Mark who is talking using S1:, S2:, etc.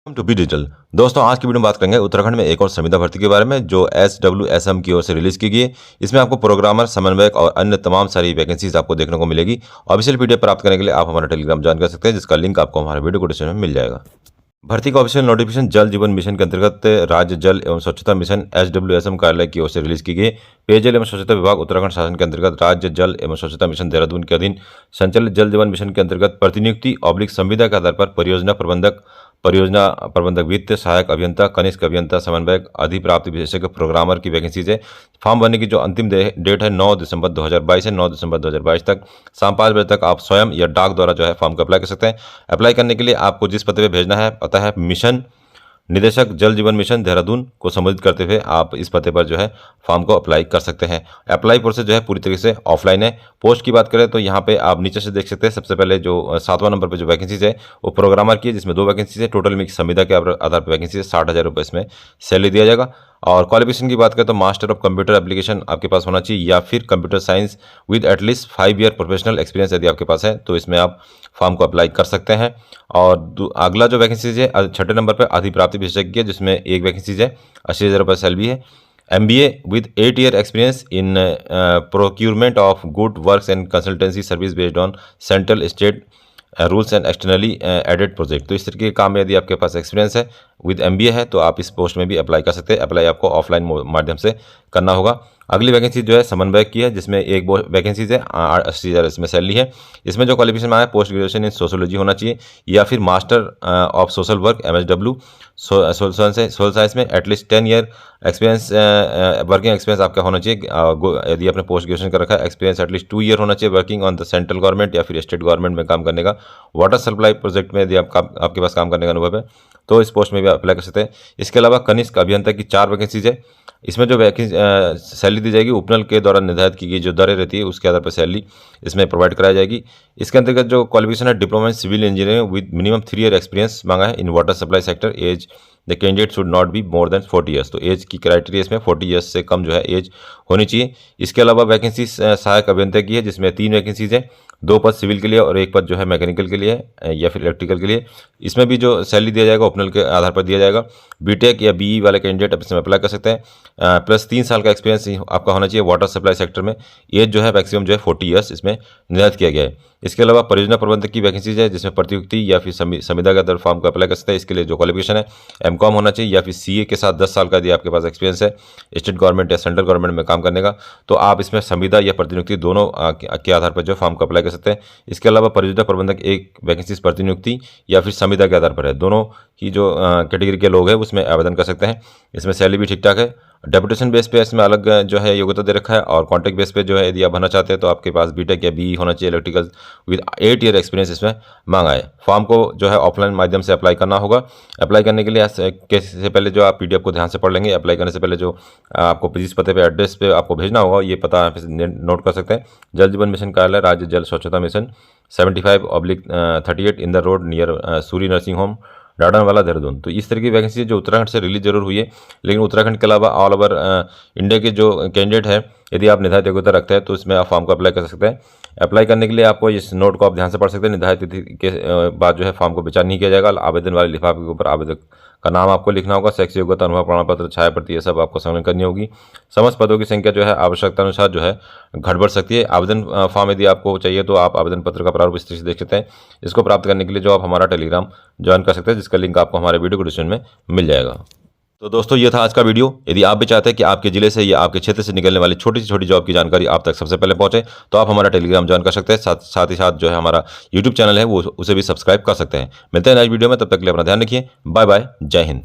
S1: To be digital. दोस्तों, आज की वीडियो में बात करेंगे उत्तराखंड में एक और संविदा भर्ती के बारे में जो SWSM की ओर से रिलीज की गई है। इसमें आपको प्रोग्रामर, समन्वयक और अन्य तमाम सारी वैकेंसीज आपको देखने को मिलेगी। ऑफिशियल पीडीएफ प्राप्त करने के लिए आप हमारा टेलीग्राम ज्वाइन कर सकते हैं, जिसका लिंक आपको हमारे वीडियो को डिस्क्रिप्शन में मिल जाएगा। भर्ती का ऑफिशियल नोटिफिकेशन जल जीवन मिशन के अंतर्गत राज्य जल एवं स्वच्छता मिशन SWSM कार्यालय की ओर से रिलीज की गई। पेयजल एवं स्वच्छता विभाग उत्तराखंड शासन के अंतर्गत राज्य जल एवं स्वच्छता मिशन देहरादून के अधीन संचालित जल जीवन मिशन के अंतर्गत प्रतिनियुक्ति संविदा के आधार पर परियोजना प्रबंधक, वित्त सहायक अभियंता, कनिष्ठ अभियंता, समन्वयक, अधिप्राप्त विशेषज्ञ प्रोग्रामर की वैकेंसीज है। फॉर्म भरने की जो अंतिम डेट है 9 दिसंबर 2022 है। 9 दिसंबर 2022 तक शाम 5 बजे तक आप स्वयं या डाक द्वारा जो है फॉर्म को अप्लाई कर सकते हैं। अप्लाई करने के लिए आपको जिस पते पर भेजना है पता है मिशन निदेशक जल जीवन मिशन देहरादून को संबोधित करते हुए आप इस पते पर जो है फॉर्म को अप्लाई कर सकते हैं। अप्लाई प्रोसेस जो है पूरी तरीके से ऑफलाइन है। पोस्ट की बात करें तो यहाँ पे आप नीचे से देख सकते हैं। सबसे पहले जो 7वां नंबर पर जो वैकेंसीज है वो प्रोग्रामर की है, जिसमें 2 वैकेंसीज है। टोटल में संविदा के आधार पर वैकेंसी है। 60,000 रुपये इसमें सैलरी दिया जाएगा। और क्वालिफिकेशन की बात करें तो मास्टर ऑफ कंप्यूटर एप्लीकेशन आपके पास होना चाहिए या फिर computer science with at least 5 year professional experience यदि आपके पास है तो इसमें आप फॉर्म को अप्लाई कर सकते हैं। और अगला जो वैकेंसीज है 6ठे नंबर पर अधिप्राप्ति विशेषज्ञ, जिसमें एक वैकेंसीज है। 80,000 रुपये सैलरी है। MBA with 8 year experience in procurement of good works and consultancy service based on central state rules and externally aided project. तो इस तरीके के काम में यदि आपके पास एक्सपीरियंस है विद MBA है तो आप इस पोस्ट में भी अप्लाई कर सकते हैं। अप्लाई आपको ऑफलाइन माध्यम से करना होगा। अगली वैकेंसी जो है समन्वयक की है, जिसमें एक वैकेंसीज है। 80,000 इसमें सैलरी है। इसमें जो क्वालिफिकेशन है पोस्ट ग्रेजुएशन इन सोशोलॉजी होना चाहिए या फिर master of social work MSW social science में at least 10 year experience working experience आपका होना चाहिए। यदि आपने पोस्ट ग्रेजुएशन कर रखा है एक्सपीरियंस एटलीस्ट 2 ईयर होना चाहिए working on the central government या फिर स्टेट गवर्नमेंट में काम करने का। वाटर सप्लाई प्रोजेक्ट में यदि आपके पास काम करने का अनुभव है तो इस पोस्ट में भी अप्लाई कर सकते हैं। इसके अलावा कनिष्ठ अभियंता की 4 वैकेंसीज है। इसमें जो सैलरी दी जाएगी उपनल के द्वारा निर्धारित की गई जो दरें रहती है उसके आधार पर सैलरी इसमें प्रोवाइड कराई जाएगी। इसके अंतर्गत जो क्वालिफिकेशन है diploma in civil engineering with minimum 3 year experience मांगा है in water supply sector. Age the candidate should not be more than 40 years. तो एज की क्राइटेरिया इसमें 40 ईयर्स से कम जो है एज होनी चाहिए। इसके अलावा वैकेंसी सहायक अभियंता की है, जिसमें 3 वैकेंसीज है। 2 पद सिविल के लिए और 1 पद जो है मैकेनिकल के लिए या फिर इलेक्ट्रिकल के लिए। इसमें भी जो सैलरी दिया जाएगा उपनल के आधार पर दिया जाएगा। बीटेक या BE वाले कैंडिडेट अब इसमें अप्लाई कर सकते हैं। प्लस 3 साल का एक्सपीरियंस आपका होना चाहिए वाटर सप्लाई सेक्टर में। एज जो है मैक्सिमम जो है 40 ईयर्स इसमें निर्धारित किया गया है। इसके अलावा परियोजना प्रबंधक की वैकेंसीज है, जिसमें प्रतियुक्ति या फिर संविदा के आधार फॉर्म को अप्लाई कर सकते हैं। इसके लिए जो क्वालिफिकेशन है MCOM होना चाहिए या फिर CA के साथ 10 साल का यदि आपके पास एक्सपीरियंस है स्टेट गवर्नमेंट या सेंट्रल गवर्नमेंट में काम करने का तो आप इसमें संविदा या प्रतिनियुक्ति दोनों के आधार पर जो फॉर्म को अप्लाई कर सकते हैं। इसके अलावा परियोजना प्रबंधक एक वैकेंसी प्रतिनियुक्ति या फिर संविदा के आधार पर है। दोनों की जो कैटेगरी के लोग हैं उसमें आवेदन कर सकते हैं। इसमें सैलरी भी ठीक ठाक है। डेपुटेशन बेस पे इसमें अलग जो है योग्यता दे रखा है और कॉन्ट्रैक्ट बेस पे जो है यदि आप भरना चाहते हैं तो आपके पास बीटेक या BE होना चाहिए इलेक्ट्रिकल विद 8 ईयर एक्सपीरियंस इसमें मांगा है। फॉर्म को जो है ऑफलाइन माध्यम से अप्लाई करना होगा। अप्लाई करने के लिए से पहले जो आप PDF को ध्यान से पढ़ लेंगे। अप्लाई करने से पहले जो आपको जिस पते पे एड्रेस पे आपको भेजना होगा ये पता आप नोट कर सकते हैं। जल जीवन मिशन कार्यालय राज्य जल स्वच्छता mission 75/38 in the road near Suri nursing home Dalanwala Dehradun. तो इस तरह की वैकेंसी जो उत्तराखंड से रिलीज जरूर हुई है, लेकिन उत्तराखंड के अलावा ऑल ओवर इंडिया के जो कैंडिडेट है यदि आप निर्धारित योग्यता रखते हैं तो इसमें आप फॉर्म को अप्लाई कर सकते हैं। अप्लाई करने के लिए आपको इस नोट को आप ध्यान से पढ़ सकते हैं। निर्धारित तिथि के बाद जो है फॉर्म को विचार नहीं किया जाएगा। आवेदन वाले लिफाफे के ऊपर आवेदक का नाम आपको लिखना होगा। शैक्षिक योग्यता, अनुभव प्रमाण पत्र, छाया प्रति ये सब आपको संलग्न करनी होगी। समस्त पदों की संख्या जो है आवश्यकता अनुसार जो है घट बढ़ सकती है। आवेदन फॉर्म यदि आपको चाहिए तो आप आवेदन पत्र का प्रारूप इस तरह से देख सकते हैं। इसको प्राप्त करने के लिए जो आप हमारा टेलीग्राम ज्वाइन कर सकते हैं, जिसका लिंक आपको हमारे वीडियो को डिस्क्रिप्शन में मिल जाएगा। तो दोस्तों ये था आज का वीडियो। यदि आप भी चाहते हैं कि आपके जिले से या आपके क्षेत्र से निकलने वाली छोटी से छोटी जॉब की जानकारी आप तक सबसे पहले पहुंचे तो आप हमारा टेलीग्राम ज्वाइन कर सकते हैं। साथ ही साथ जो है हमारा YouTube चैनल है वो उसे भी सब्सक्राइब कर सकते हैं। मिलते हैं नेक्स्ट वीडियो में, तब तक के लिए अपना ध्यान रखिए। बाय बाय, जय हिंद।